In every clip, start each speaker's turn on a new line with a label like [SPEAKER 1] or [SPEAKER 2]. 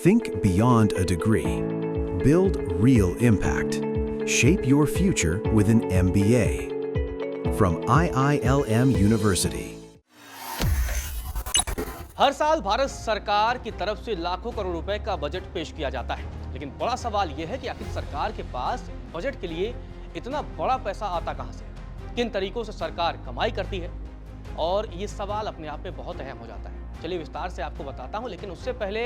[SPEAKER 1] Think beyond a degree. Build real impact. Shape your future with an MBA. From IILM University.
[SPEAKER 2] हर साल भारत सरकार की तरफ से लाखों करोड़ रुपए का बजट पेश किया जाता है, लेकिन बड़ा सवाल यह है कि आखिर सरकार के पास बजट के लिए इतना बड़ा पैसा आता कहां से? किन तरीकों से सरकार कमाई करती है? और ये सवाल अपने आप में बहुत अहम हो जाता है। चलिए विस्तार से आपको बताता हूं, लेकिन उससे पहले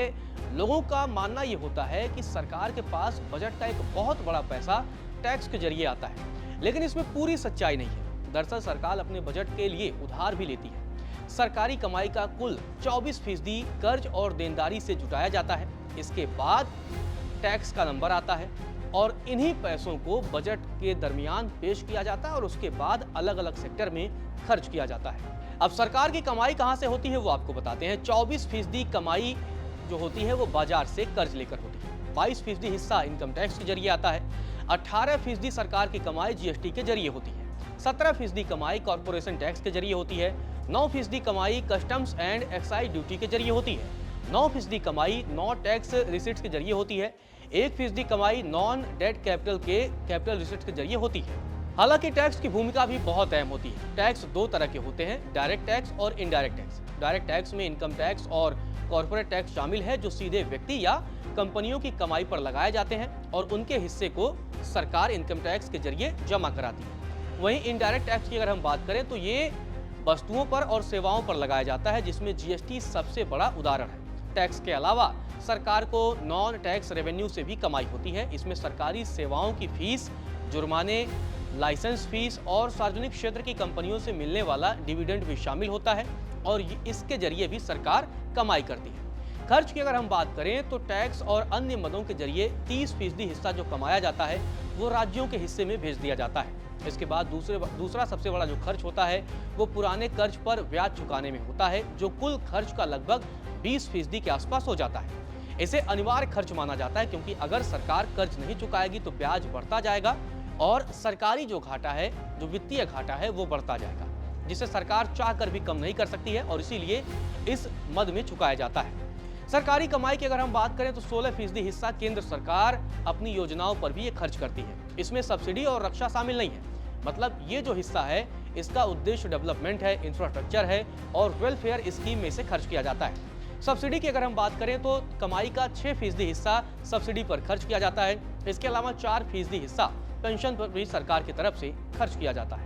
[SPEAKER 2] लोगों का मानना यह होता है कि सरकार के पास बजट का एक बहुत बड़ा पैसा टैक्स के जरिए आता है, लेकिन इसमें पूरी सच्चाई नहीं है। दरअसल सरकार अपने बजट के लिए उधार भी लेती है। सरकारी कमाई का कुल 24% कर्ज और देनदारी से जुटाया जाता है। इसके बाद टैक्स का नंबर आता है और इन्हीं पैसों को बजट के दरमियान पेश किया जाता है और उसके बाद अलग अलग सेक्टर में खर्च किया जाता है। अब सरकार की कमाई कहां से होती है वो आपको बताते हैं। 24% कमाई जो होती है वो बाजार से कर्ज लेकर होती है। 22% हिस्सा इनकम टैक्स के जरिए आता है। 18% सरकार की कमाई जीएसटी के जरिए होती है। 17% कमाई कॉर्पोरेशन टैक्स के जरिए होती है। 9% कमाई कस्टम्स एंड एक्साइज ड्यूटी के जरिए होती है। 9% कमाई नॉन टैक्स रिसिट्स के जरिए होती है। 1% कमाई नॉन डेट कैपिटल के कैपिटल रिसिट्स के जरिए होती है। हालांकि टैक्स की भूमिका भी बहुत अहम होती है। टैक्स दो तरह के होते हैं, डायरेक्ट टैक्स और इनडायरेक्ट टैक्स। डायरेक्ट टैक्स में इनकम टैक्स और कॉर्पोरेट टैक्स शामिल है, जो सीधे व्यक्ति या कंपनियों की कमाई पर लगाए जाते हैं और उनके हिस्से को सरकार इनकम टैक्स के जरिए जमा कराती है। वहीं इनडायरेक्ट टैक्स की अगर हम बात करें तो ये वस्तुओं पर और सेवाओं पर लगाया जाता है, जिसमें जीएसटी सबसे बड़ा उदाहरण है। टैक्स के अलावा सरकार को नॉन टैक्स रेवेन्यू से भी कमाई होती है। इसमें सरकारी सेवाओं की फीस, जुर्माने, लाइसेंस फीस और सार्वजनिक क्षेत्र की कंपनियों से मिलने वाला डिविडेंड भी शामिल होता है और इसके जरिए भी सरकार कमाई करती है। खर्च की अगर हम बात करें तो टैक्स और अन्य मदों के जरिए 30% हिस्सा जो कमाया जाता है वो राज्यों के हिस्से में भेज दिया जाता है। इसके बाद दूसरा सबसे बड़ा जो खर्च होता है वो पुराने कर्ज पर ब्याज चुकाने में होता है, जो कुल खर्च का लगभग 20% के आसपास हो जाता है। इसे अनिवार्य खर्च माना जाता है, क्योंकि अगर सरकार कर्ज नहीं चुकाएगी तो ब्याज बढ़ता जाएगा और सरकारी जो घाटा है, जो वित्तीय घाटा है, वो बढ़ता जाएगा, जिसे सरकार चाहकर भी कम नहीं कर सकती है और इसीलिए इस मद में चुकाया जाता है। सरकारी कमाई की अगर हम बात करें तो 16% हिस्सा केंद्र सरकार अपनी योजनाओं पर भी ये खर्च करती है। इसमें सब्सिडी और रक्षा शामिल नहीं है। मतलब ये जो हिस्सा है इसका उद्देश्य डेवलपमेंट है, इंफ्रास्ट्रक्चर है और वेलफेयर स्कीम में से खर्च किया जाता है। सब्सिडी की अगर हम बात करें तो कमाई का 6% हिस्सा सब्सिडी पर खर्च किया जाता है। इसके अलावा 4% हिस्सा पेंशन पर भी सरकार की तरफ से खर्च किया जाता है।